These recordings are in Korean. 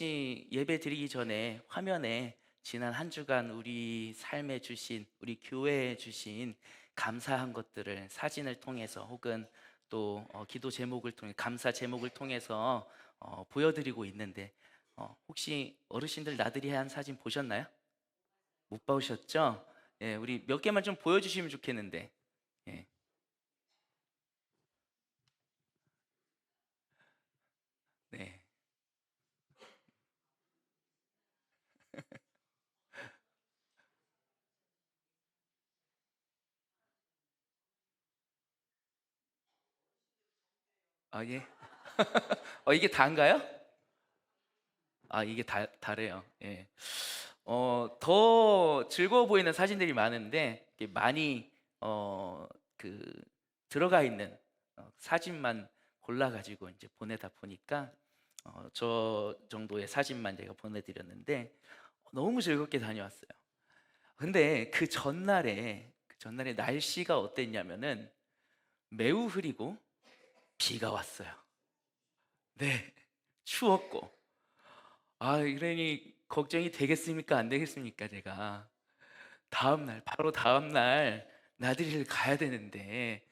혹시 예배 드리기 전에 화면에 지난 한 주간 우리 삶에 주신, 우리 교회에 주신 감사한 것들을 사진을 통해서 혹은 또 기도 제목을 통해 감사 제목을 통해서 보여드리고 있는데 혹시 어르신들 나들이 한 사진 보셨나요? 못 보셨죠? 예, 우리 몇 개만 좀 보여주시면 좋겠는데. 예, 네. 아, 예. 이게 다인가요? 아, 이게 다래요. 예. 더 즐거워 보이는 사진들이 많은데 이게 많이 그 들어가 있는 사진만 골라가지고 이제 보내다 보니까 저 정도의 사진만 제가 보내드렸는데 너무 즐겁게 다녀왔어요. 근데 그 전날에 날씨가 어땠냐면은 매우 흐리고 비가 왔어요. 네, 추웠고. 아, 이러니 걱정이 되겠습니까? 안 되겠습니까? 제가 바로 다음날 나들이를 가야 되는데,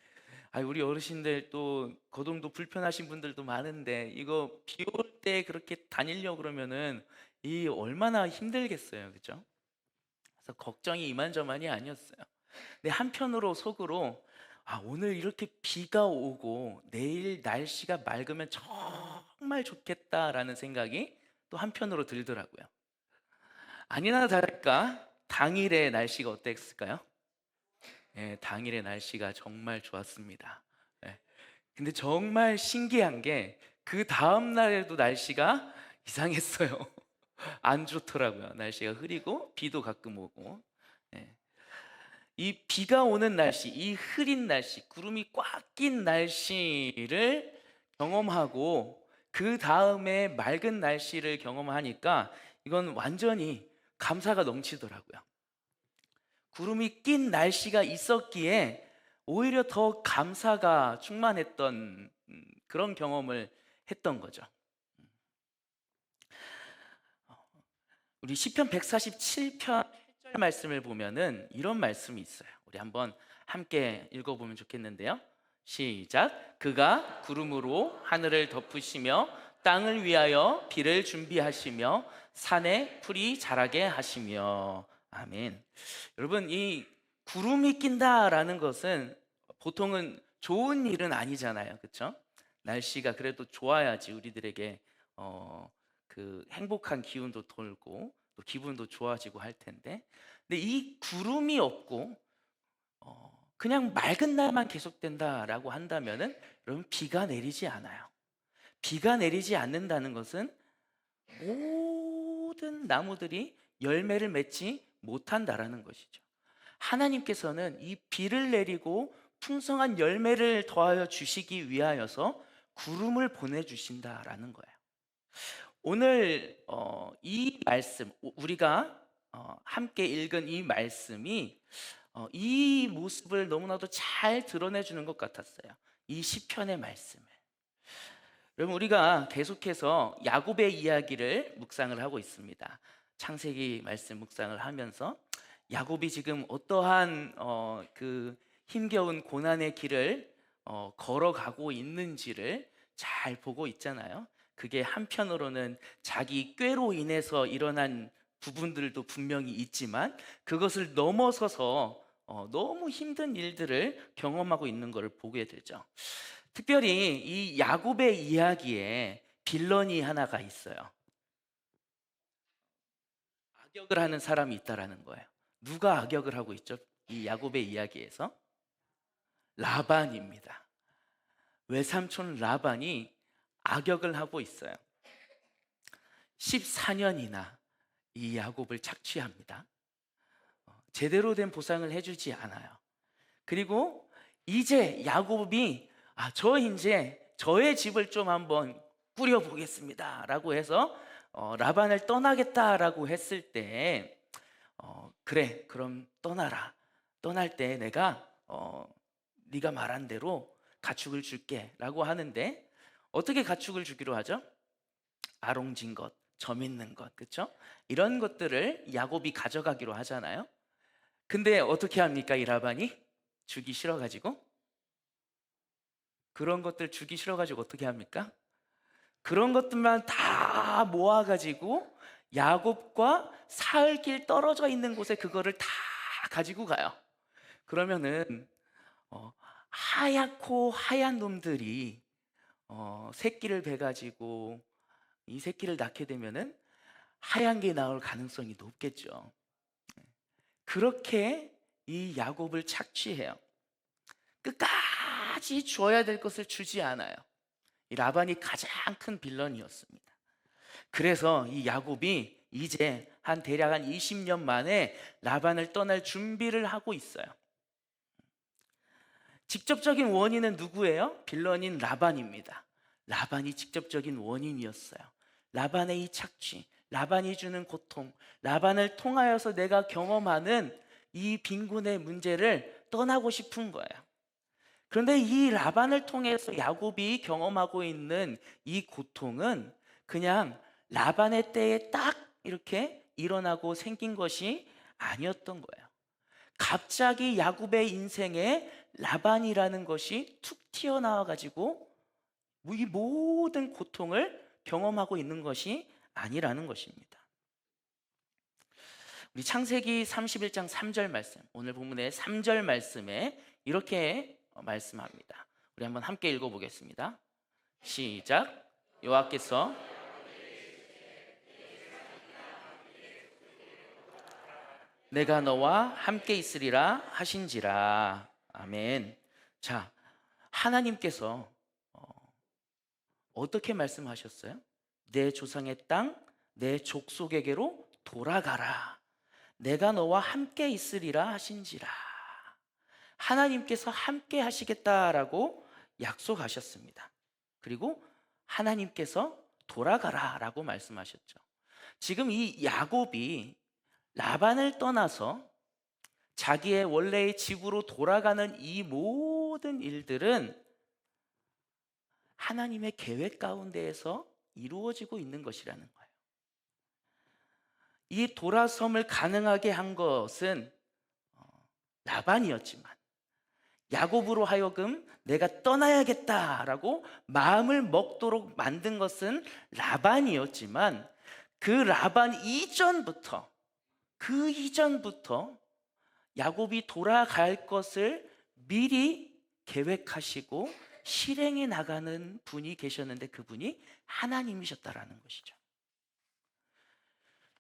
우리 어르신들 또 거동도 불편하신 분들도 많은데, 이거 비 올 때 그렇게 다니려고 그러면은 이 얼마나 힘들겠어요. 그죠? 그래서 걱정이 이만저만이 아니었어요. 근데 한편으로 속으로, 오늘 이렇게 비가 오고 내일 날씨가 맑으면 정말 좋겠다라는 생각이 또 한편으로 들더라고요. 아니나 다를까 당일의 날씨가 어땠을까요? 예, 당일의 날씨가 정말 좋았습니다. 예. 근데 정말 신기한 게 그 다음 날에도 날씨가 이상했어요. 안 좋더라고요. 날씨가 흐리고 비도 가끔 오고. 예. 이 비가 오는 날씨, 이 흐린 날씨, 구름이 꽉 낀 날씨를 경험하고 그 다음에 맑은 날씨를 경험하니까 이건 완전히 감사가 넘치더라고요. 구름이 낀 날씨가 있었기에 오히려 더 감사가 충만했던 그런 경험을 했던 거죠. 우리 시편 147편 8절 말씀을 보면은 이런 말씀이 있어요. 우리 한번 함께 읽어보면 좋겠는데요. 시작. 그가 구름으로 하늘을 덮으시며 땅을 위하여 비를 준비하시며 산에 풀이 자라게 하시며. 아멘. 여러분, 이 구름이 낀다라는 것은 보통은 좋은 일은 아니잖아요. 그렇죠? 날씨가 그래도 좋아야지 우리들에게 그 행복한 기운도 돌고 또 기분도 좋아지고 할 텐데, 근데 이 구름이 없고 그냥 맑은 날만 계속된다라고 한다면은 여러분, 비가 내리지 않아요. 비가 내리지 않는다는 것은 모든 나무들이 열매를 맺지 못한다라는 것이죠. 하나님께서는 이 비를 내리고 풍성한 열매를 더하여 주시기 위하여서 구름을 보내주신다라는 거예요. 오늘 이 말씀, 우리가 함께 읽은 이 말씀이 이 모습을 너무나도 잘 드러내 주는 것 같았어요. 이 시편의 말씀을. 여러분, 우리가 계속해서 야곱의 이야기를 묵상을 하고 있습니다. 창세기 말씀 묵상을 하면서 야곱이 지금 어떠한 그 힘겨운 고난의 길을 걸어가고 있는지를 잘 보고 있잖아요. 그게 한편으로는 자기 꾀로 인해서 일어난 부분들도 분명히 있지만 그것을 넘어서서 너무 힘든 일들을 경험하고 있는 것을 보게 되죠. 특별히 이 야곱의 이야기에 빌런이 하나가 있어요. 악역을 하는 사람이 있다라는 거예요. 누가 악역을 하고 있죠? 이 야곱의 이야기에서 라반입니다. 외삼촌 라반이 악역을 하고 있어요. 14년이나 이 야곱을 착취합니다. 제대로 된 보상을 해주지 않아요. 그리고 이제 야곱이 저 이제 저의 집을 좀 한번 꾸려보겠습니다 라고 해서 라반을 떠나겠다라고 했을 때 그래, 그럼 떠나라. 떠날 때 내가 네가 말한 대로 가축을 줄게 라고 하는데, 어떻게 가축을 주기로 하죠? 아롱진 것, 점 있는 것, 그렇죠? 이런 것들을 야곱이 가져가기로 하잖아요. 근데 어떻게 합니까? 이 라반이 주기 싫어가지고, 그런 것들 주기 싫어가지고 어떻게 합니까? 그런 것들만 다 모아가지고 야곱과 사흘길 떨어져 있는 곳에 그거를 다 가지고 가요. 그러면은 하얗고 하얀 놈들이 새끼를 베가지고 이 새끼를 낳게 되면은 하얀 게 나올 가능성이 높겠죠. 그렇게 이 야곱을 착취해요. 끝까지 주어야 될 것을 주지 않아요. 이 라반이 가장 큰 빌런이었습니다. 그래서 이 야곱이 이제 대략 한 20년 만에 라반을 떠날 준비를 하고 있어요. 직접적인 원인은 누구예요? 빌런인 라반입니다. 라반이 직접적인 원인이었어요. 라반의 이 착취, 라반이 주는 고통, 라반을 통하여서 내가 경험하는 이 빈곤의 문제를 떠나고 싶은 거예요. 그런데 이 라반을 통해서 야곱이 경험하고 있는 이 고통은 그냥 라반의 때에 딱 이렇게 일어나고 생긴 것이 아니었던 거예요. 갑자기 야곱의 인생에 라반이라는 것이 툭 튀어나와 가지고 이 모든 고통을 경험하고 있는 것이 아니라는 것입니다. 우리 창세기 31장 3절 말씀, 오늘 본문의 3절 말씀에 이렇게 말씀합니다. 우리 한번 함께 읽어보겠습니다. 시작. 여호와께서 내가 너와 함께 있으리라 하신지라. 아멘. 자, 하나님께서 어떻게 말씀하셨어요? 내 조상의 땅, 내 족속에게로 돌아가라. 내가 너와 함께 있으리라 하신지라. 하나님께서 함께 하시겠다라고 약속하셨습니다. 그리고 하나님께서 돌아가라 라고 말씀하셨죠. 지금 이 야곱이 라반을 떠나서 자기의 원래의 지구로 돌아가는 이 모든 일들은 하나님의 계획 가운데에서 이루어지고 있는 것이라는 거예요. 이 돌아섬을 가능하게 한 것은 라반이었지만 야곱으로 하여금 내가 떠나야겠다라고 마음을 먹도록 만든 것은 라반이었지만 그 라반 이전부터 야곱이 돌아갈 것을 미리 계획하시고 실행해 나가는 분이 계셨는데 그분이 하나님이셨다라는 것이죠.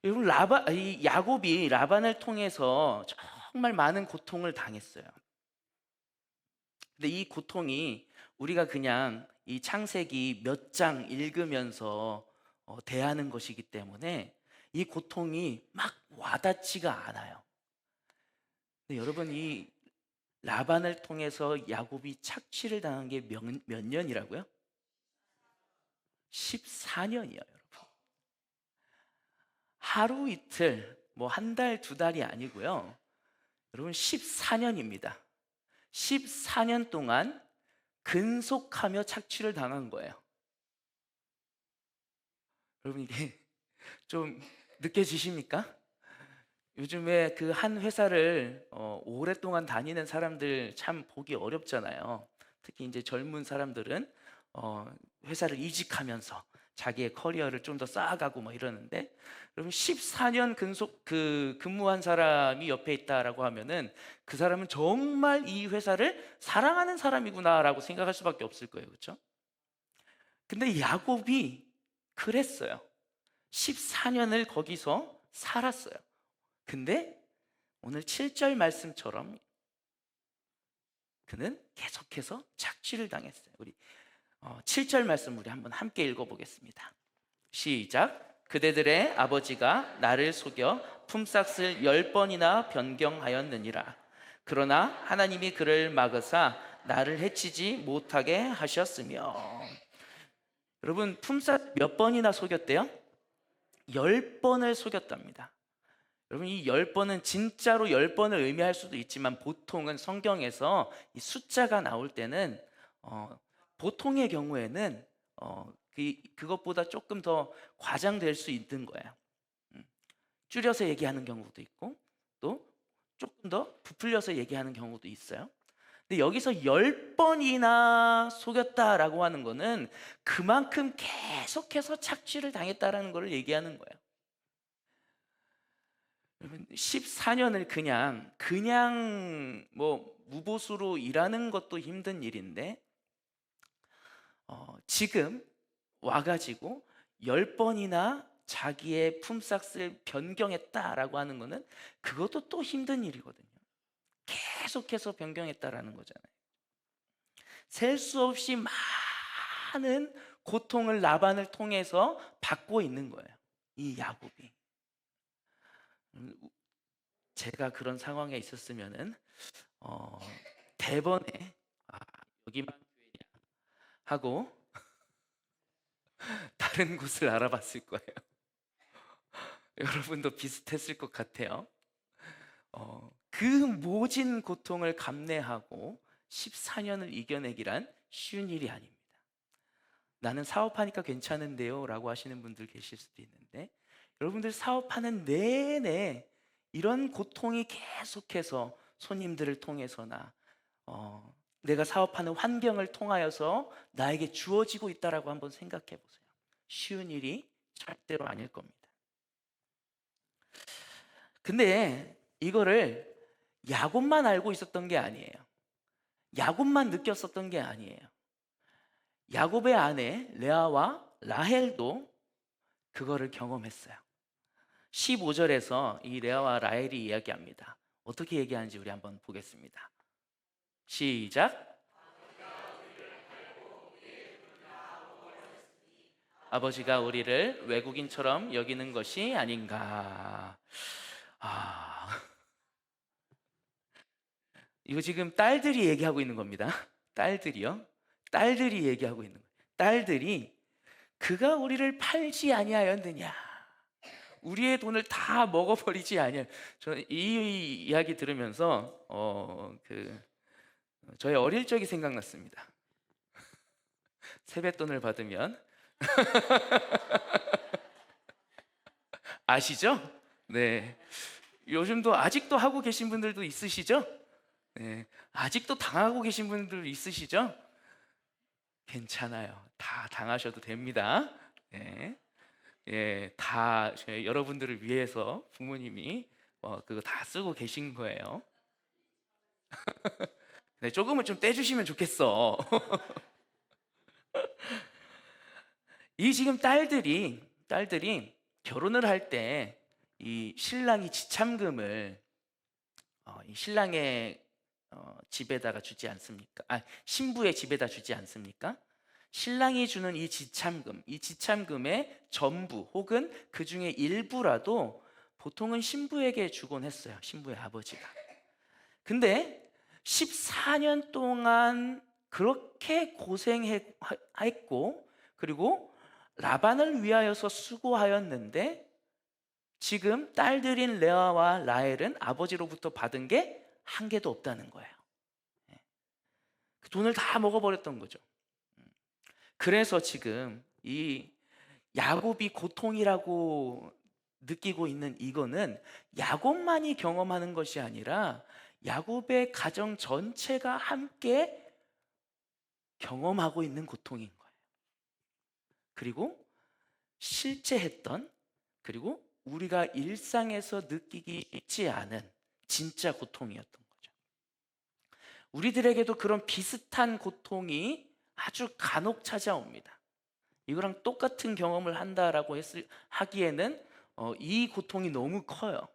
여러분, 야곱이 라반을 통해서 정말 많은 고통을 당했어요. 근데 이 고통이 우리가 그냥 이 창세기 몇 장 읽으면서 대하는 것이기 때문에 이 고통이 막 와닿지가 않아요. 근데 여러분, 이 라반을 통해서 야곱이 착취를 당한 게 몇 년이라고요? 14년이요, 여러분. 하루 이틀, 뭐 한 달, 두 달이 아니고요. 여러분, 14년입니다. 14년 동안 근속하며 착취를 당한 거예요. 여러분, 이게 좀 느껴지십니까? 요즘에 그 한 회사를 오랫동안 다니는 사람들 참 보기 어렵잖아요. 특히 이제 젊은 사람들은 회사를 이직하면서 자기의 커리어를 좀 더 쌓아가고 뭐 이러는데, 여러분 14년 근무한 사람이 옆에 있다라고 하면은 그 사람은 정말 이 회사를 사랑하는 사람이구나라고 생각할 수밖에 없을 거예요, 그렇죠? 근데 야곱이 그랬어요. 14년을 거기서 살았어요. 근데 오늘 7절 말씀처럼 그는 계속해서 착취를 당했어요. 우리 7절 말씀 우리 한번 함께 읽어보겠습니다. 시작. 그대들의 아버지가 나를 속여 품삯을 10번이나 변경하였느니라. 그러나 하나님이 그를 막으사 나를 해치지 못하게 하셨으며. 여러분, 품삯 몇 번이나 속였대요? 10번을 속였답니다. 여러분, 이 10번은 진짜로 10번을 의미할 수도 있지만 보통은 성경에서 이 숫자가 나올 때는 보통의 경우에는 그것보다 조금 더 과장될 수 있는 거예요. 줄여서 얘기하는 경우도 있고 또 조금 더 부풀려서 얘기하는 경우도 있어요. 근데 여기서 10번이나 속였다라고 하는 거는 그만큼 계속해서 착취를 당했다라는 걸 얘기하는 거예요. 여러분 14년을 그냥 뭐 무보수로 일하는 것도 힘든 일인데 지금 와가지고 10번이나 자기의 품삯을 변경했다라고 하는 거는 그것도 또 힘든 일이거든요. 계속해서 변경했다라는 거잖아요. 셀 수 없이 많은 고통을 라반을 통해서 받고 있는 거예요. 이 야곱이. 제가 그런 상황에 있었으면은 대번에 여기만 교회냐 하고 다른 곳을 알아봤을 거예요. 여러분도 비슷했을 것 같아요. 그 모진 고통을 감내하고 14년을 이겨내기란 쉬운 일이 아닙니다. 나는 사업하니까 괜찮은데요 라고 하시는 분들 계실 수도 있는데, 여러분들 사업하는 내내 이런 고통이 계속해서 손님들을 통해서나 내가 사업하는 환경을 통하여서 나에게 주어지고 있다라고 한번 생각해 보세요. 쉬운 일이 절대로 아닐 겁니다. 근데 이거를 야곱만 알고 있었던 게 아니에요. 야곱만 느꼈었던 게 아니에요. 야곱의 아내 레아와 라헬도 그거를 경험했어요. 15절에서 이 레아와 라헬이 이야기합니다. 어떻게 얘기하는지 우리 한번 보겠습니다. 시작. 아버지가 우리를 외국인처럼 여기는 것이 아닌가. 이거 지금 딸들이 얘기하고 있는 겁니다. 딸들이요. 딸들이 얘기하고 있는 거예요. 딸들이 그가 우리를 팔지 아니하였느냐, 우리의 돈을 다 먹어버리지 아니하. 저는 이 이야기 들으면서 저의 어릴 적이 생각났습니다. 세뱃돈을 받으면 아시죠? 네. 요즘도 아직도 하고 계신 분들도 있으시죠? 네. 아직도 당하고 계신 분들 있으시죠? 괜찮아요. 다 당하셔도 됩니다. 네. 예, 다 여러분들을 위해서 부모님이 그거 다 쓰고 계신 거예요. 네, 조금은 좀 떼주시면 좋겠어. 이 지금 딸들이 결혼을 할 때 이 신랑이 지참금을 이 신랑의 집에다가 주지 않습니까? 신부의 집에다 주지 않습니까? 신랑이 주는 이 지참금의 전부 혹은 그 중에 일부라도 보통은 신부에게 주곤 했어요. 신부의 아버지가. 근데 14년 동안 그렇게 고생했고 그리고 라반을 위하여서 수고하였는데 지금 딸들인 레아와 라헬은 아버지로부터 받은 게 한 개도 없다는 거예요. 그 돈을 다 먹어버렸던 거죠. 그래서 지금 이 야곱이 고통이라고 느끼고 있는 이거는 야곱만이 경험하는 것이 아니라 야곱의 가정 전체가 함께 경험하고 있는 고통인 거예요. 그리고 실제 했던, 그리고 우리가 일상에서 느끼기 쉽지 않은 진짜 고통이었던 거죠. 우리들에게도 그런 비슷한 고통이 아주 간혹 찾아옵니다. 이거랑 똑같은 경험을 한다라고 하기에는 이 고통이 너무 커요.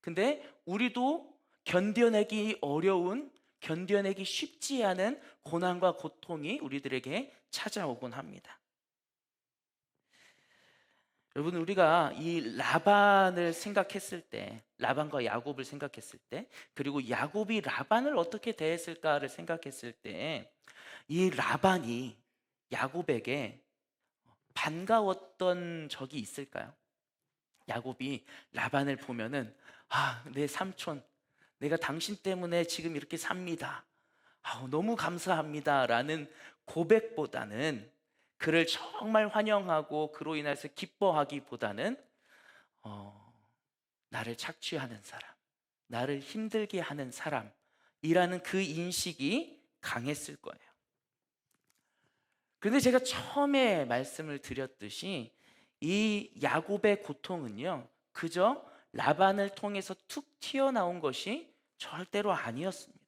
근데 우리도 견뎌내기 어려운, 견뎌내기 쉽지 않은 고난과 고통이 우리들에게 찾아오곤 합니다. 여러분, 우리가 이 라반을 생각했을 때, 라반과 야곱을 생각했을 때, 그리고 야곱이 라반을 어떻게 대했을까를 생각했을 때, 이 라반이 야곱에게 반가웠던 적이 있을까요? 야곱이 라반을 보면은 내 삼촌, 내가 당신 때문에 지금 이렇게 삽니다. 너무 감사합니다 라는 고백보다는 그를 정말 환영하고 그로 인해서 기뻐하기보다는 나를 착취하는 사람, 나를 힘들게 하는 사람이라는 그 인식이 강했을 거예요. 그런데 제가 처음에 말씀을 드렸듯이 이 야곱의 고통은요, 그저 라반을 통해서 툭 튀어나온 것이 절대로 아니었습니다.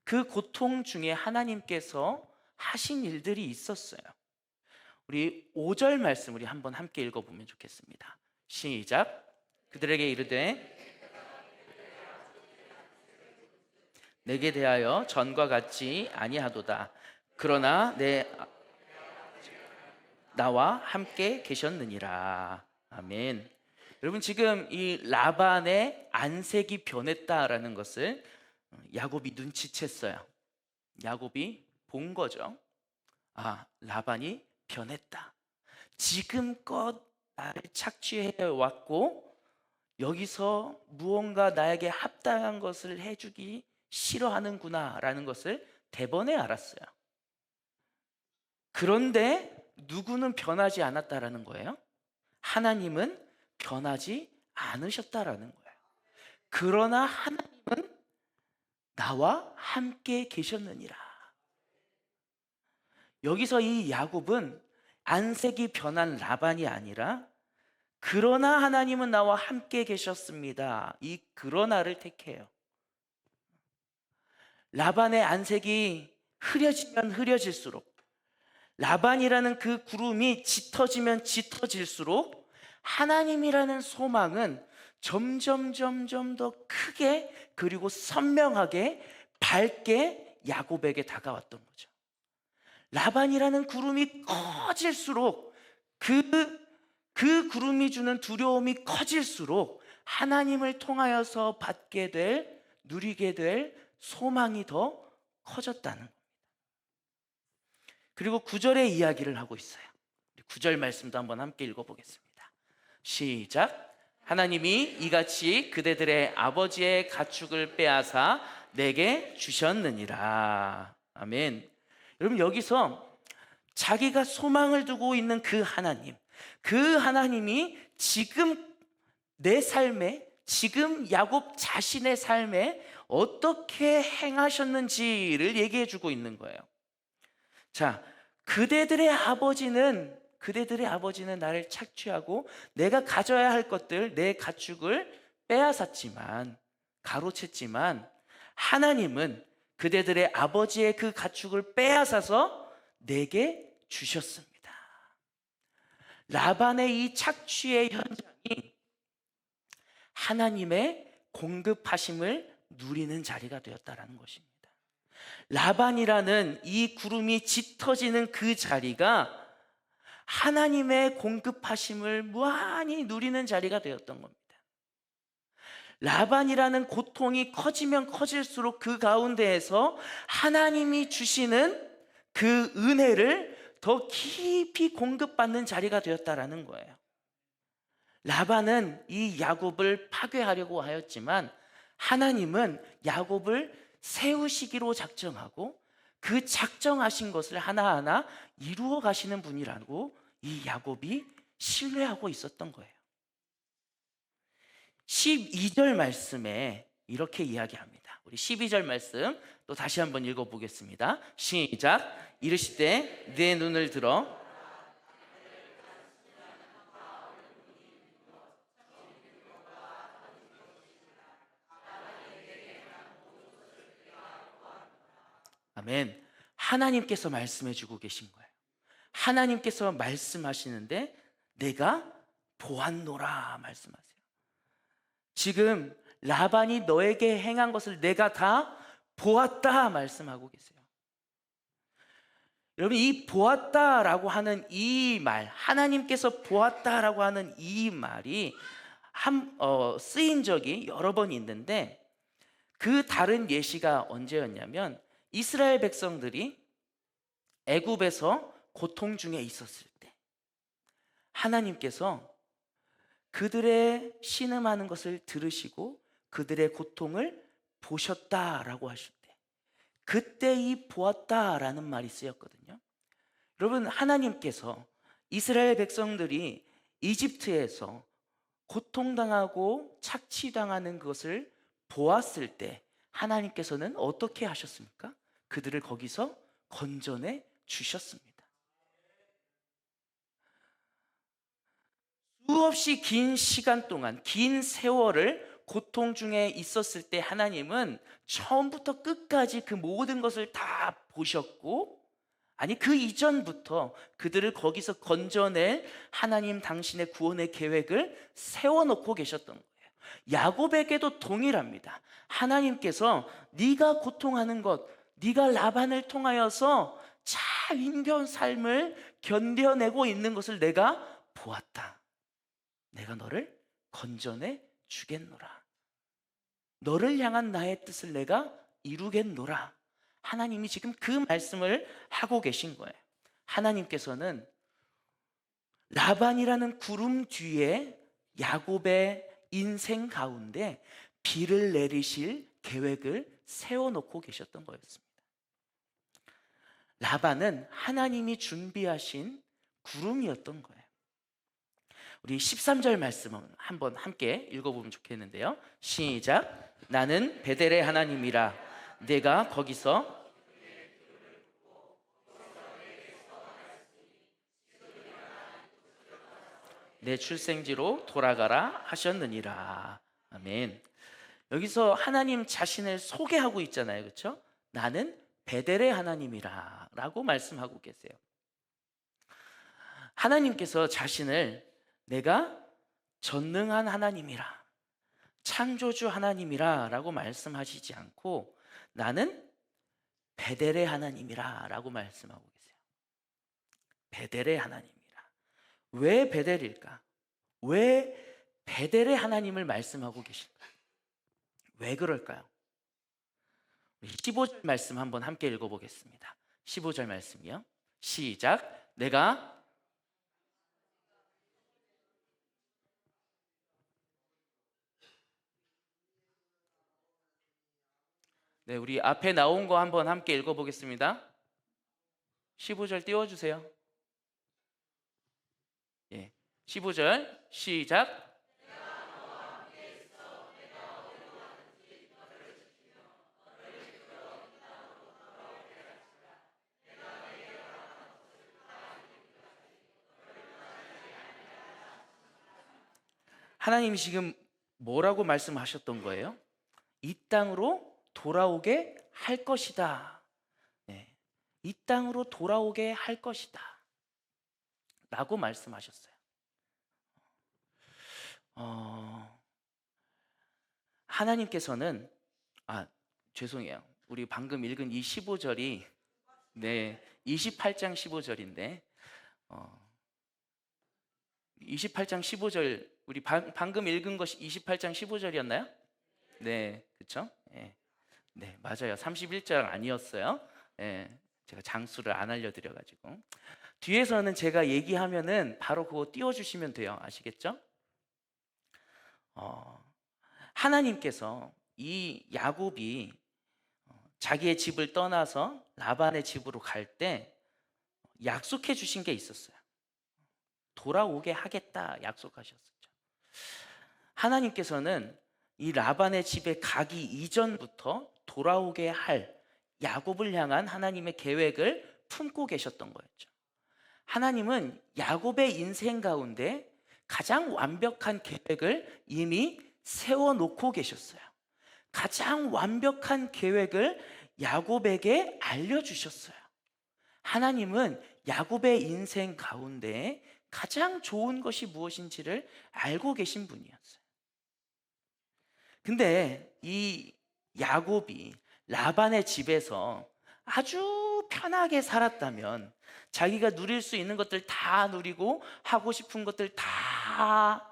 그 고통 중에 하나님께서 하신 일들이 있었어요. 우리 5절 말씀 우리 한번 함께 읽어보면 좋겠습니다. 시작. 그들에게 이르되 내게 대하여 전과 같지 아니하도다. 그러나 나와 함께 계셨느니라. 아멘. 여러분, 지금 이 라반의 안색이 변했다라는 것을 야곱이 눈치챘어요. 야곱이 본 거죠. 아, 라반이 변했다. 지금껏 나를 착취해 왔고 여기서 무언가 나에게 합당한 것을 해주기 싫어하는구나 라는 것을 대번에 알았어요. 그런데 누구는 변하지 않았다라는 거예요? 하나님은 변하지 않으셨다라는 거예요. 그러나 하나님은 나와 함께 계셨느니라. 여기서 이 야곱은 안색이 변한 라반이 아니라 그러나 하나님은 나와 함께 계셨습니다. 이 그러나를 택해요. 라반의 안색이 흐려지면 흐려질수록, 라반이라는 그 구름이 짙어지면 짙어질수록 하나님이라는 소망은 점점 더 크게 그리고 선명하게 밝게 야곱에게 다가왔던 거죠. 라반이라는 구름이 커질수록 그 구름이 주는 두려움이 커질수록 하나님을 통하여서 받게 될, 누리게 될 소망이 더 커졌다는 겁니다. 그리고 9절의 이야기를 하고 있어요. 9절 말씀도 한번 함께 읽어보겠습니다. 시작. 하나님이 이같이 그대들의 아버지의 가축을 빼앗아 내게 주셨느니라. 아멘. 여러분, 여기서 자기가 소망을 두고 있는 그 하나님이 지금 내 삶에, 지금 야곱 자신의 삶에 어떻게 행하셨는지를 얘기해 주고 있는 거예요. 자, 그대들의 아버지는 나를 착취하고 내가 가져야 할 것들, 내 가축을 빼앗았지만, 가로챘지만, 하나님은 그대들의 아버지의 그 가축을 빼앗아서 내게 주셨습니다. 라반의 이 착취의 현장이 하나님의 공급하심을 누리는 자리가 되었다라는 것입니다. 라반이라는 이 구름이 짙어지는 그 자리가 하나님의 공급하심을 무한히 누리는 자리가 되었던 겁니다. 라반이라는 고통이 커지면 커질수록 그 가운데에서 하나님이 주시는 그 은혜를 더 깊이 공급받는 자리가 되었다라는 거예요. 라반은 이 야곱을 파괴하려고 하였지만 하나님은 야곱을 세우시기로 작정하고 그 작정하신 것을 하나하나 이루어 가시는 분이라고 이 야곱이 신뢰하고 있었던 거예요. 12절 말씀에 이렇게 이야기합니다. 우리 12절 말씀 또 다시 한번 읽어보겠습니다. 시작. 이르시되 내 눈을 들어 아멘. 하나님께서 말씀해 주고 계신 거예요. 하나님께서 말씀하시는데 내가 보았노라 말씀하세요. 지금 라반이 너에게 행한 것을 내가 다 보았다 말씀하고 계세요. 여러분, 이 보았다라고 하는 이 말, 하나님께서 보았다라고 하는 이 말이 쓰인 적이 여러 번 있는데 그 다른 예시가 언제였냐면 이스라엘 백성들이 애굽에서 고통 중에 있었을 때 하나님께서 그들의 신음하는 것을 들으시고 그들의 고통을 보셨다라고 하실 때 그때 이 보았다라는 말이 쓰였거든요. 여러분, 하나님께서 이스라엘 백성들이 이집트에서 고통당하고 착취당하는 것을 보았을 때 하나님께서는 어떻게 하셨습니까? 그들을 거기서 건져내 주셨습니다. 수없이 긴 시간 동안, 긴 세월을 고통 중에 있었을 때 하나님은 처음부터 끝까지 그 모든 것을 다 보셨고, 아니 그 이전부터 그들을 거기서 건져낼 하나님 당신의 구원의 계획을 세워놓고 계셨던 거예요. 야곱에게도 동일합니다. 하나님께서 네가 고통하는 것, 네가 라반을 통하여서 잘 힘겨운 삶을 견뎌내고 있는 것을 내가 보았다. 내가 너를 건져내 주겠노라. 너를 향한 나의 뜻을 내가 이루겠노라. 하나님이 지금 그 말씀을 하고 계신 거예요. 하나님께서는 라반이라는 구름 뒤에 야곱의 인생 가운데 비를 내리실 계획을 세워놓고 계셨던 거였습니다. 라반은 하나님이 준비하신 구름이었던 거예요. 우리 13절 말씀은 한번 함께 읽어보면 좋겠는데요. 시작. 나는 베델의 하나님이라. 내가 거기서 내 출생지로 돌아가라 하셨느니라. 아멘. 여기서 하나님 자신을 소개하고 있잖아요. 그렇죠? 나는 베델의 하나님이라 라고 말씀하고 계세요. 하나님께서 자신을 내가 전능한 하나님이라, 창조주 하나님이라 라고 말씀하시지 않고 나는 베델의 하나님이라 라고 말씀하고 계세요. 베델의 하나님이라. 왜 베델일까? 왜 베델의 하나님을 말씀하고 계실까? 왜 그럴까요? 15절 말씀 한번 함께 읽어보겠습니다. 15절 말씀이요. 시작. 내가 네, 우리 앞에 나온 거 한번 함께 읽어보겠습니다. 15절 띄워주세요. 예, 15절 시작. 하나님이 지금 뭐라고 말씀하셨던 거예요? 이 땅으로 돌아오게 할 것이다. 네, 이 땅으로 돌아오게 할 것이다 라고 말씀하셨어요. 하나님께서는 죄송해요. 우리 방금 읽은 이 15절이 28장 15절인데 28장 15절 우리 방금 읽은 것이 28장 15절이었나요? 네, 그렇죠? 네, 맞아요. 31절 아니었어요. 제가 장수를 안 알려드려가지고 뒤에서는 제가 얘기하면은 바로 그거 띄워주시면 돼요. 아시겠죠? 하나님께서 이 야곱이 자기의 집을 떠나서 라반의 집으로 갈 때 약속해 주신 게 있었어요. 돌아오게 하겠다 약속하셨었죠. 하나님께서는 이 라반의 집에 가기 이전부터 돌아오게 할 야곱을 향한 하나님의 계획을 품고 계셨던 거였죠. 하나님은 야곱의 인생 가운데 가장 완벽한 계획을 이미 세워놓고 계셨어요. 가장 완벽한 계획을 야곱에게 알려주셨어요. 하나님은 야곱의 인생 가운데 가장 좋은 것이 무엇인지를 알고 계신 분이었어요. 근데 이 야곱이 라반의 집에서 아주 편하게 살았다면, 자기가 누릴 수 있는 것들 다 누리고 하고 싶은 것들 다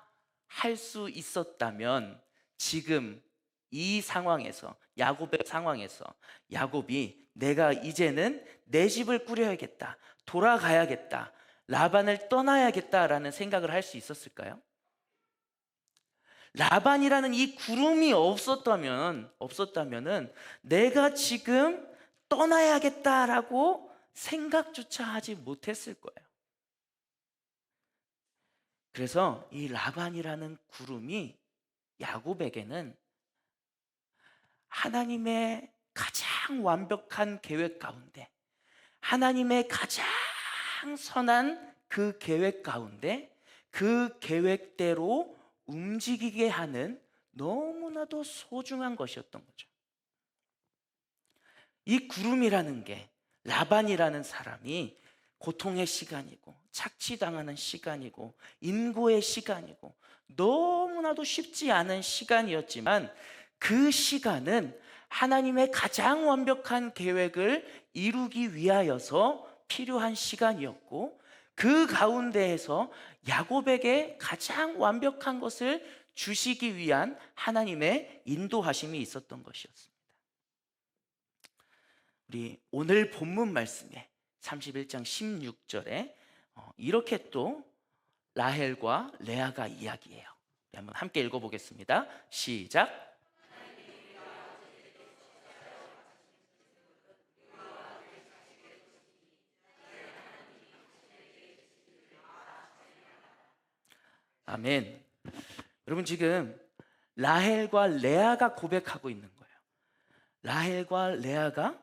할 수 있었다면, 지금 이 상황에서, 야곱의 상황에서 야곱이 내가 이제는 내 집을 꾸려야겠다, 돌아가야겠다, 라반을 떠나야겠다라는 생각을 할 수 있었을까요? 라반이라는 이 구름이 없었다면은 내가 지금 떠나야겠다라고 생각조차 하지 못했을 거예요. 그래서 이 라반이라는 구름이 야곱에게는 하나님의 가장 완벽한 계획 가운데, 하나님의 가장 선한 그 계획 가운데 그 계획대로 움직이게 하는 너무나도 소중한 것이었던 거죠. 이 구름이라는 게 라반이라는 사람이 고통의 시간이고 착취당하는 시간이고 인고의 시간이고 너무나도 쉽지 않은 시간이었지만, 그 시간은 하나님의 가장 완벽한 계획을 이루기 위하여서 필요한 시간이었고, 그 가운데에서 야곱에게 가장 완벽한 것을 주시기 위한 하나님의 인도하심이 있었던 것이었습니다. 우리 오늘 본문 말씀에 31장 16절에 이렇게 또 라헬과 레아가 이야기해요. 한번 함께 읽어보겠습니다. 시작. 아멘. 여러분, 지금 라헬과 레아가 고백하고 있는 거예요. 라헬과 레아가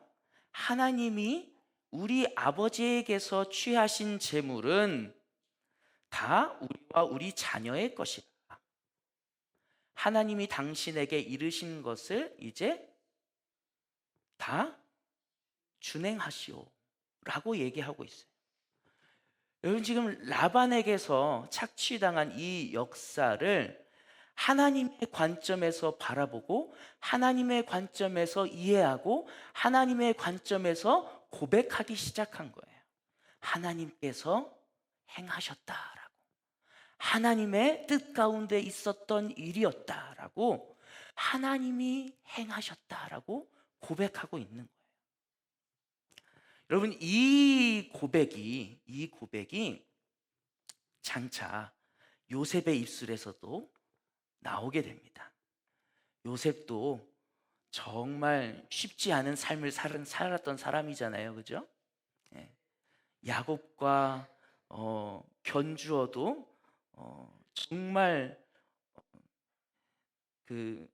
하나님이 우리 아버지에게서 취하신 재물은 다 우리와 우리 자녀의 것이다. 하나님이 당신에게 이르신 것을 이제 다 준행하시오 라고 얘기하고 있어요. 여러분, 지금 라반에게서 착취당한 이 역사를 하나님의 관점에서 바라보고 하나님의 관점에서 이해하고 하나님의 관점에서 고백하기 시작한 거예요. 하나님께서 행하셨다라고, 하나님의 뜻 가운데 있었던 일이었다라고, 하나님이 행하셨다라고 고백하고 있는 거예요. 여러분, 이 고백이 장차 요셉의 입술에서도 나오게 됩니다. 요셉도 정말 쉽지 않은 삶을 살았던 사람이잖아요, 그죠? 예. 야곱과 견주어도 정말 그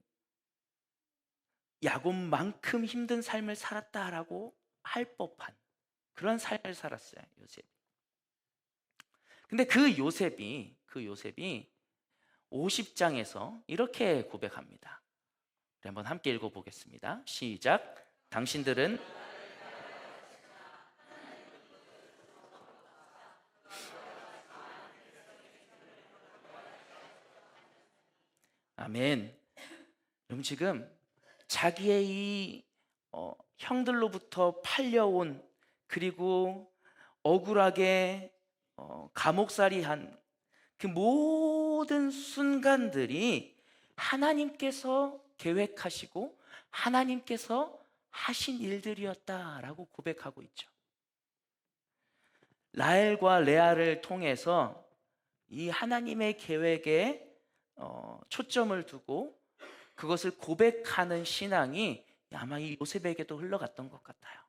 야곱만큼 힘든 삶을 살았다라고 할 법한 그런 삶을 살았어요, 요셉. 근데 그 요셉이 50장에서 이렇게 고백합니다. 우리 한번 함께 읽어보겠습니다. 시작. 당신들은 아멘. 그럼 지금 자기의 이 형들로부터 팔려온, 그리고 억울하게 감옥살이한 그 모든 순간들이 하나님께서 계획하시고 하나님께서 하신 일들이었다라고 고백하고 있죠. 라헬과 레아를 통해서 이 하나님의 계획에 초점을 두고 그것을 고백하는 신앙이 아마 이 요셉에게도 흘러갔던 것 같아요.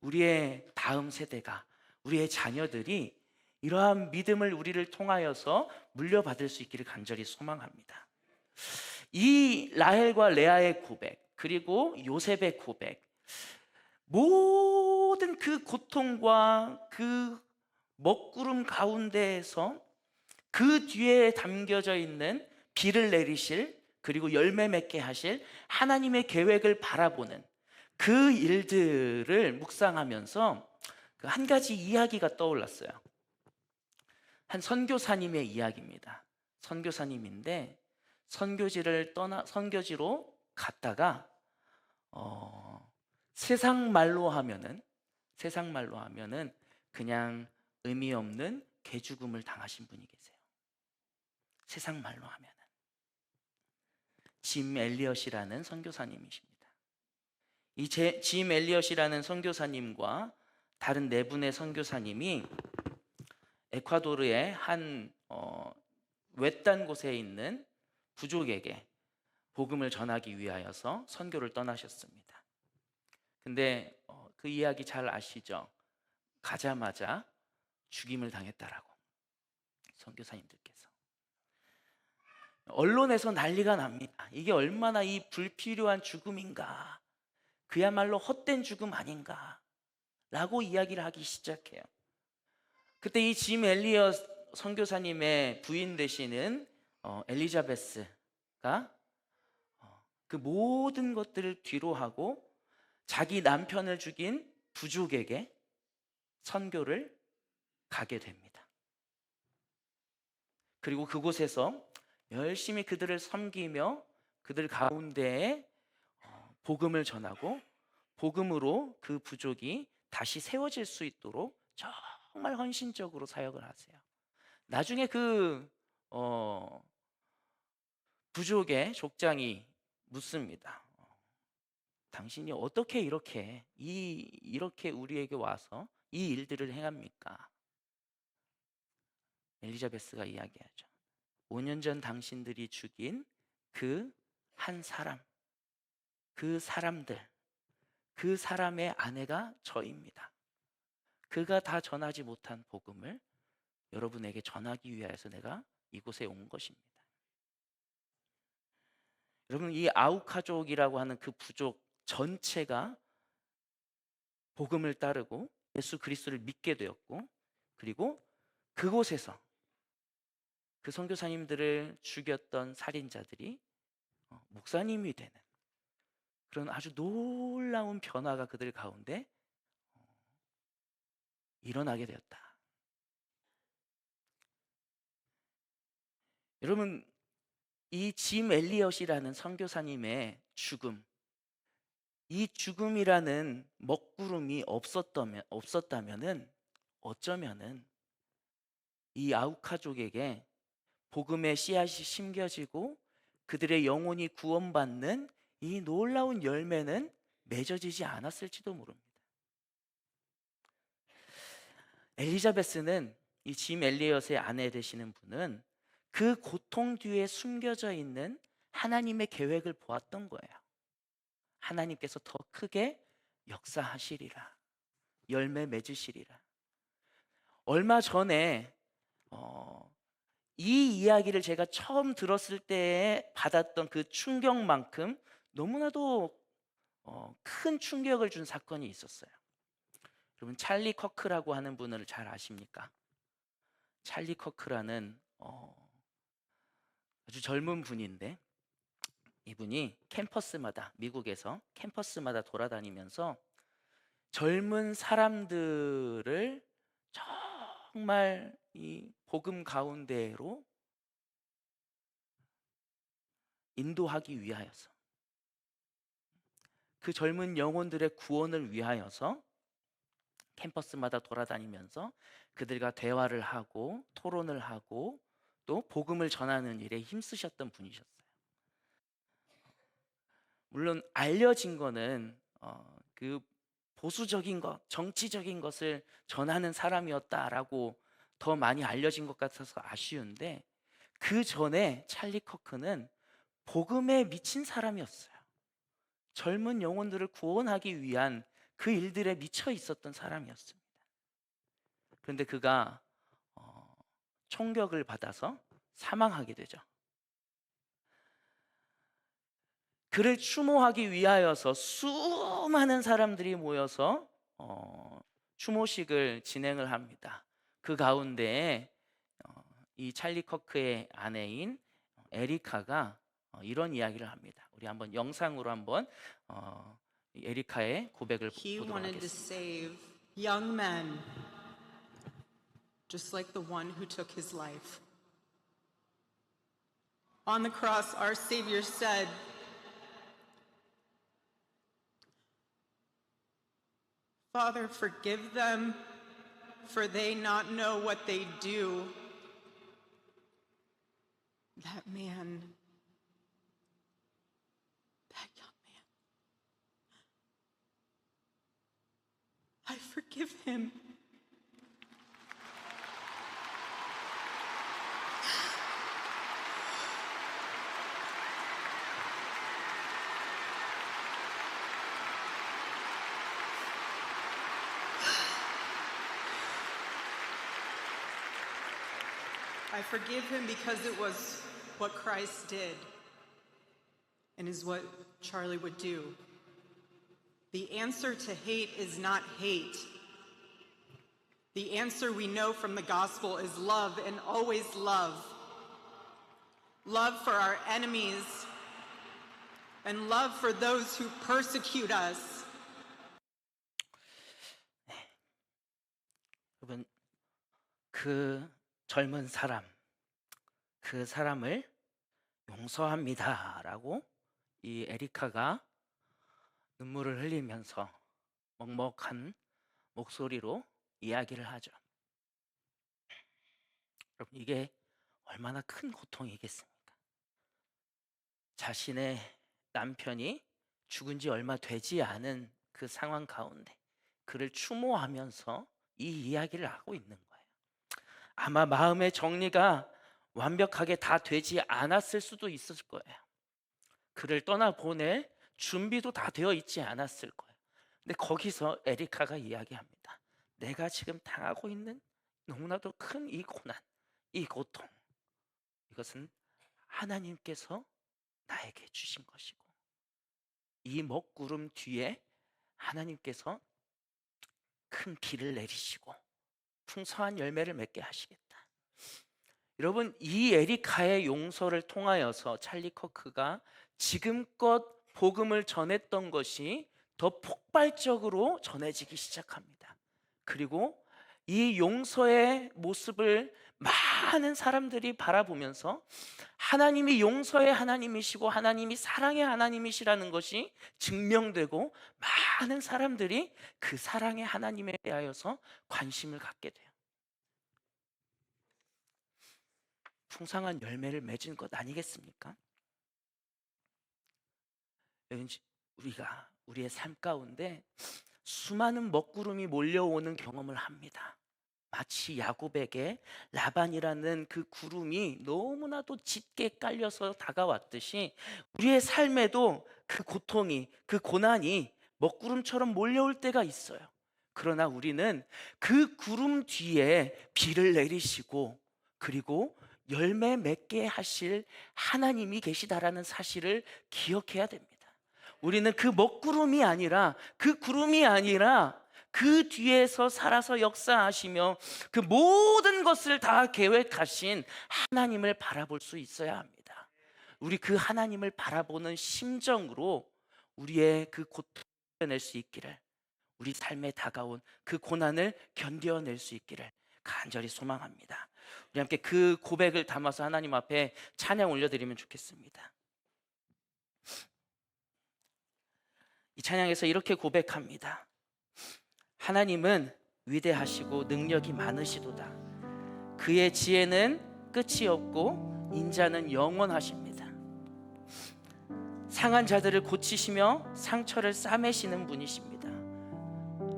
우리의 다음 세대가, 우리의 자녀들이 이러한 믿음을 우리를 통하여서 물려받을 수 있기를 간절히 소망합니다. 이 라헬과 레아의 고백, 그리고 요셉의 고백, 모든 그 고통과 그 먹구름 가운데에서 그 뒤에 담겨져 있는 비를 내리실, 그리고 열매 맺게 하실 하나님의 계획을 바라보는 그 일들을 묵상하면서 한 가지 이야기가 떠올랐어요. 한 선교사님의 이야기입니다. 선교사님인데 선교지로 갔다가 세상 말로 하면은 그냥 의미 없는 개죽음을 당하신 분이 계세요. 세상 말로 하면은 짐 엘리엇이라는 선교사님이십니다. 이 짐 엘리엇이라는 선교사님과 다른 네 분의 선교사님이 에콰도르의 한 외딴 곳에 있는 부족에게 복음을 전하기 위하여서 선교를 떠나셨습니다. 근데 그 이야기 잘 아시죠? 가자마자 죽임을 당했다라고, 선교사님들께서. 언론에서 난리가 납니다. 이게 얼마나 이 불필요한 죽음인가, 그야말로 헛된 죽음 아닌가 라고 이야기를 하기 시작해요. 그때 이 짐 엘리엇 선교사님의 부인 되시는 엘리자베스가 그 모든 것들을 뒤로하고 자기 남편을 죽인 부족에게 선교를 가게 됩니다. 그리고 그곳에서 열심히 그들을 섬기며 그들 가운데에 복음을 전하고, 복음으로 그 부족이 다시 세워질 수 있도록 정말 헌신적으로 사역을 하세요. 나중에 그 부족의 족장이 묻습니다. 당신이 어떻게 이렇게 우리에게 와서 이 일들을 행합니까? 엘리자베스가 이야기하죠. 5년 전 당신들이 죽인 그 한 사람, 그 사람들, 그 사람의 아내가 저입니다. 그가 다 전하지 못한 복음을 여러분에게 전하기 위해서 내가 이곳에 온 것입니다. 여러분, 이 아우카족이라고 하는 그 부족 전체가 복음을 따르고 예수 그리스도를 믿게 되었고, 그리고 그곳에서 그 선교사님들을 죽였던 살인자들이 목사님이 되는 그런 아주 놀라운 변화가 그들 가운데 일어나게 되었다. 여러분, 이 짐 엘리엇이라는 선교사님의 죽음, 이 죽음이라는 먹구름이 없었다면은 어쩌면은 이 아우카족에게 복음의 씨앗이 심겨지고 그들의 영혼이 구원받는 이 놀라운 열매는 맺어지지 않았을지도 모릅니다. 엘리자베스는, 이 짐 엘리엇의 아내 되시는 분은 그 고통 뒤에 숨겨져 있는 하나님의 계획을 보았던 거예요. 하나님께서 더 크게 역사하시리라, 열매 맺으시리라. 얼마 전에 이 이야기를 제가 처음 들었을 때 받았던 그 충격만큼 너무나도 큰 충격을 준 사건이 있었어요. 여러분, 찰리 커크라고 하는 분을 잘 아십니까? 찰리 커크라는 아주 젊은 분인데, 이분이 미국에서 캠퍼스마다 돌아다니면서 젊은 사람들을 정말 이 복음 가운데로 인도하기 위하여서, 그 젊은 영혼들의 구원을 위하여서 캠퍼스마다 돌아다니면서 그들과 대화를 하고 토론을 하고 또 복음을 전하는 일에 힘쓰셨던 분이셨어요. 물론 알려진 거는 그 보수적인 것, 정치적인 것을 전하는 사람이었다라고 더 많이 알려진 것 같아서 아쉬운데, 그 전에 찰리 커크는 복음에 미친 사람이었어요. 젊은 영혼들을 구원하기 위한 그 일들에 미쳐 있었던 사람이었습니다. 그런데 그가 총격을 받아서 사망하게 되죠. 그를 추모하기 위하여서 수많은 사람들이 모여서 추모식을 진행을 합니다. 그 가운데에 이 찰리 커크의 아내인 에리카가 이런 이야기를 합니다. 우리 한번 영상으로 한번 이 에리카의 고백을 He 보도록 wanted to 하겠습니다. save young men, just like the one who took his life. On the cross, our Savior said, "Father, forgive them, for they not know what they do." That man, that young man, I forgive him. I forgive him because it was what Christ did and is what Charlie would do. The answer to hate is not hate. The answer we know from the gospel is love, and always love. Love for our enemies and love for those who persecute us. 여러분, 그 젊은 사람, 그 사람을 용서합니다라고 이 에리카가 눈물을 흘리면서 먹먹한 목소리로 이야기를 하죠. 여러분, 이게 얼마나 큰 고통이겠습니까? 자신의 남편이 죽은 지 얼마 되지 않은 그 상황 가운데 그를 추모하면서 이 이야기를 하고 있는 거예요. 아마 마음의 정리가 완벽하게 다 되지 않았을 수도 있을 거예요. 그를 떠나보낼 준비도 다 되어 있지 않았을 거예요. 근데 거기서 에리카가 이야기합니다. 내가 지금 당하고 있는 너무나도 큰 이 고난, 이 고통, 이것은 하나님께서 나에게 주신 것이고, 이 먹구름 뒤에 하나님께서 큰 비를 내리시고 풍성한 열매를 맺게 하시겠다. 여러분, 이 에리카의 용서를 통하여서 찰리 커크가 지금껏 복음을 전했던 것이 더 폭발적으로 전해지기 시작합니다. 그리고 이 용서의 모습을 많은 사람들이 바라보면서 하나님이 용서의 하나님이시고 하나님이 사랑의 하나님이시라는 것이 증명되고, 많은 사람들이 그 사랑의 하나님에 대하여서 관심을 갖게 돼요. 풍성한 열매를 맺은 것 아니겠습니까? 우리가 우리의 삶 가운데 수많은 먹구름이 몰려오는 경험을 합니다. 마치 야곱에게 라반이라는 그 구름이 너무나도 짙게 깔려서 다가왔듯이 우리의 삶에도 그 고통이, 그 고난이 먹구름처럼 몰려올 때가 있어요. 그러나 우리는 그 구름 뒤에 비를 내리시고 그리고 열매 맺게 하실 하나님이 계시다라는 사실을 기억해야 됩니다. 우리는 그 먹구름이 아니라, 그 구름이 아니라 그 뒤에서 살아서 역사하시며 그 모든 것을 다 계획하신 하나님을 바라볼 수 있어야 합니다. 우리 그 하나님을 바라보는 심정으로 우리의 그 고통을 견뎌낼 수 있기를, 우리 삶에 다가온 그 고난을 견뎌낼 수 있기를 간절히 소망합니다. 우리 함께 그 고백을 담아서 하나님 앞에 찬양 올려드리면 좋겠습니다. 이 찬양에서 이렇게 고백합니다. 하나님은 위대하시고 능력이 많으시도다. 그의 지혜는 끝이 없고 인자는 영원하십니다. 상한 자들을 고치시며 상처를 싸매시는 분이십니다.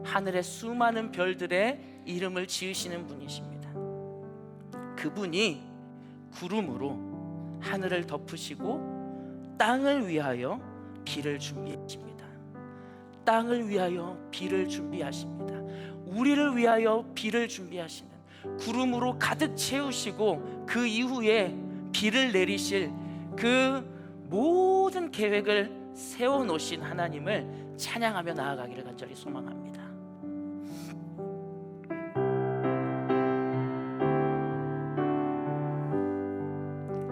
하늘의 수많은 별들의 이름을 지으시는 분이십니다. 그분이 구름으로 하늘을 덮으시고 땅을 위하여 비를 준비하십니다. 땅을 위하여 비를 준비하십니다. 우리를 위하여 비를 준비하시는, 구름으로 가득 채우시고 그 이후에 비를 내리실 그 모든 계획을 세워놓으신 하나님을 찬양하며 나아가기를 간절히 소망합니다.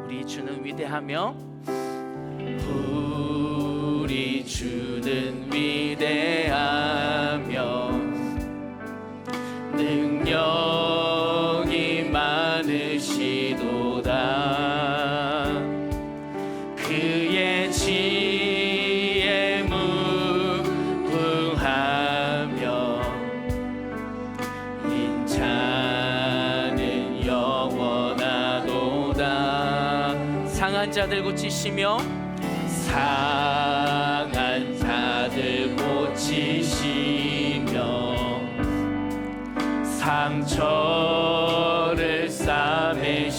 우리 주는 위대하며 우리 주는 위대하며 능력이 많으시도다. 그의 지혜 무궁하며 인자는 영원하도다. 상한 자들 고치시며 상한 자들 고치시며 상처를 싸매시도다.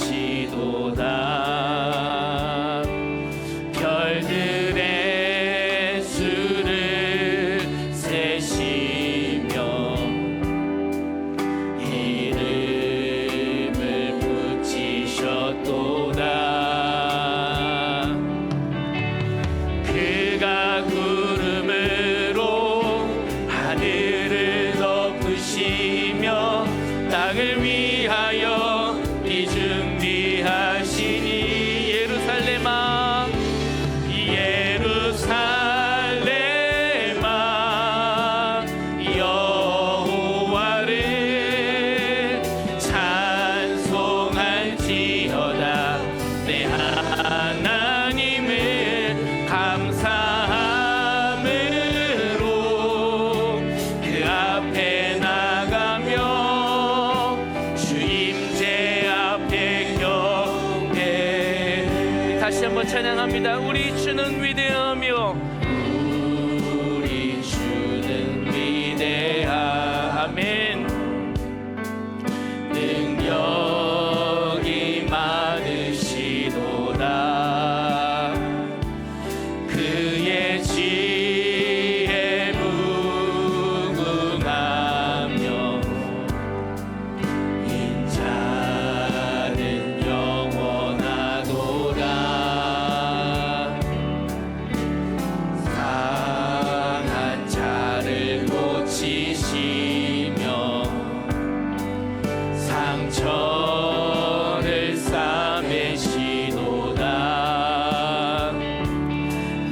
별들의 수를 세시며 이름을 붙이셨도다. 하나님을 감사함으로 그 앞에 나가며 주임제 앞에 경배. 다시 한번 찬양합니다. 우리 주는 위대하며 우리 주는 위대하. 아멘. 능력이 많으시도다. 그의 지혜 무궁하며 인자는 영원하도다. 상한 자를 고치시며 상처를 싸매시도다.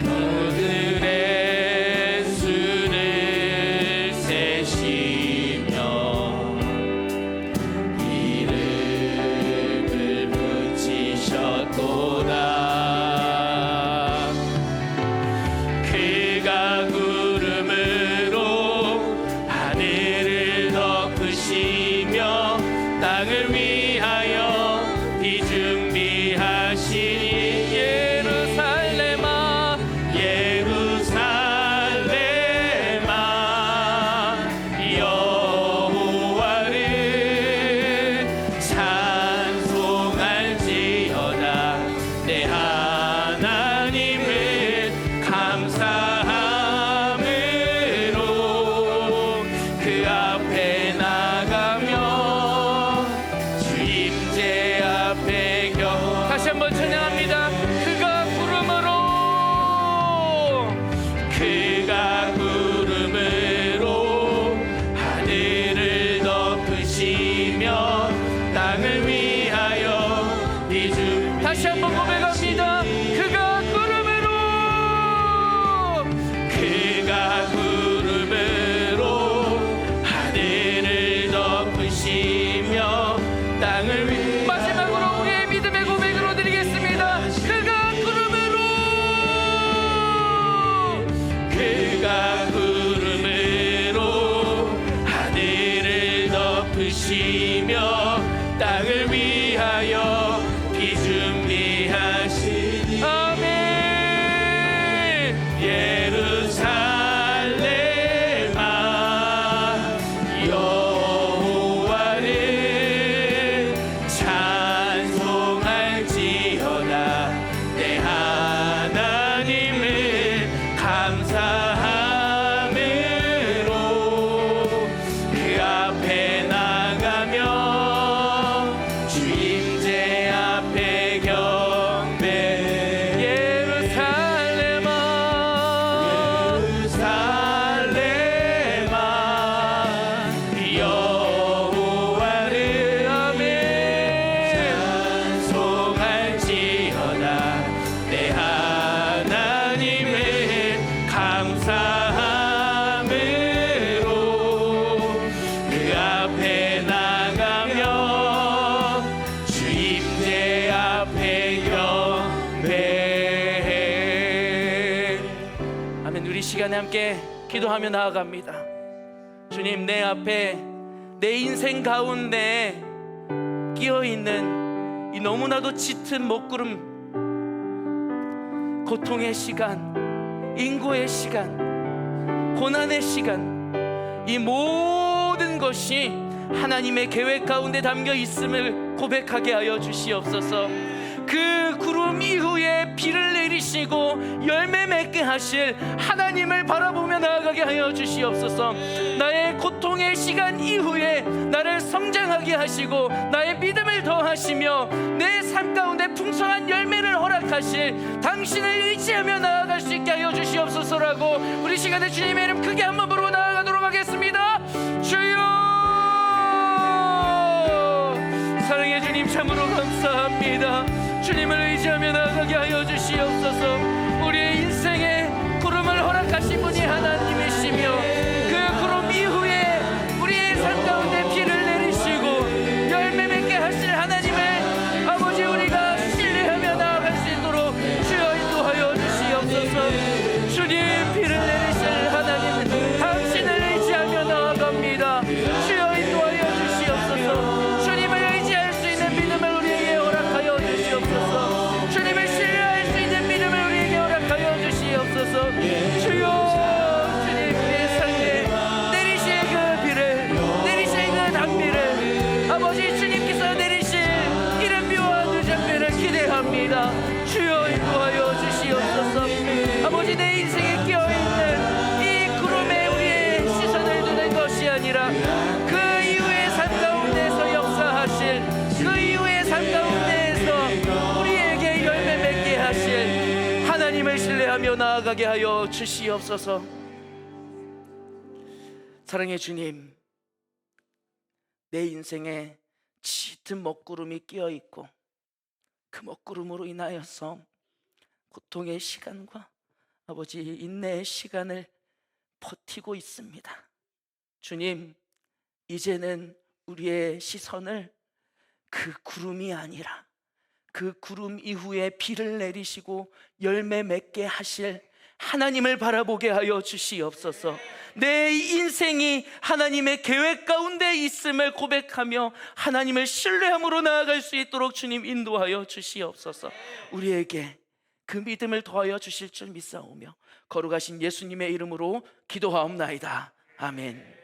그들의 수를 세시며 이름을 붙이셨도다. 그가 구름으로 하늘을 덮으시며 땅을 위하여 비 준비하시니 예루살렘아 예루살렘아 여호와를 찬송할지어다. 내 하나님을 감사함으로 그 앞에 나가며 주임제 앞에 다시 한번 찬양합니다. 그가 구름으로 하늘을 덮으시며 땅을 위하여 비주. 다시 한번 고백합니다. 그가 구름으로 하늘을 덮으시며 땅을 위. 마지막으로 우리의 믿음의 고백으로 드리겠습니다. 그가 구름으로 하늘을 덮으시며 땅을 위하여 비 준비하시니. 아멘. 예루살렘아 여호와를 찬송할지어다. 내 하나님을 감사함으로 그 앞에 나가며 주임제 앞에 경배. 예루살렘아 예루살렘아 여호와를 아멘 찬송할지어다. 내 하나님을 감사함으로 그 앞에 나가며 주임제 앞에 경배해. 아멘. 우리 시간에 함께 기도하며 나아갑니다. 주님, 내 앞에 내 인생 가운데 끼어있는 이 너무나도 짙은 먹구름, 고통의 시간, 인고의 시간, 고난의 시간, 이 모든 것이 하나님의 계획 가운데 담겨 있음을 고백하게 하여 주시옵소서. 그 구름 이후에 비를 내리시고 열매 맺게 하실 하나님을 바라보며 나아가게 하여 주시옵소서. 나의 고통의 시간 이후에 나를 성장하게 하시고 나의 믿음을 더하시며 내 삶 가운데 풍성한 열매를 허락하실 당신을 의지하며 나아갈 수 있게 하여 주시옵소서라고 우리 시간에 주님의 이름 크게 한번 부르고 나아가도록 하겠습니다. 주여, 사랑의 주님 참으로 감사합니다. 주님을 의지하며 나아가게 하여 주시옵소서. 우리의 인생에 구름을 허락하신 분이 하나님이시며 그 구름 이후에 우리의 삶 가운데 비를 내리시고 열매 맺게 하실 하나님을 아버지 우리가 신뢰하며 나아갈 수 있도록 달려 나아가게 하여 주시옵소서. 사랑의 주님, 내 인생에 짙은 먹구름이 끼어 있고 그 먹구름으로 인하여서 고통의 시간과 아버지 인내의 시간을 버티고 있습니다. 주님, 이제는 우리의 시선을 그 구름이 아니라 그 구름 이후에 비를 내리시고 열매 맺게 하실 하나님을 바라보게 하여 주시옵소서. 내 인생이 하나님의 계획 가운데 있음을 고백하며 하나님을 신뢰함으로 나아갈 수 있도록 주님 인도하여 주시옵소서. 우리에게 그 믿음을 더하여 주실 줄 믿사오며 거룩하신 예수님의 이름으로 기도하옵나이다. 아멘.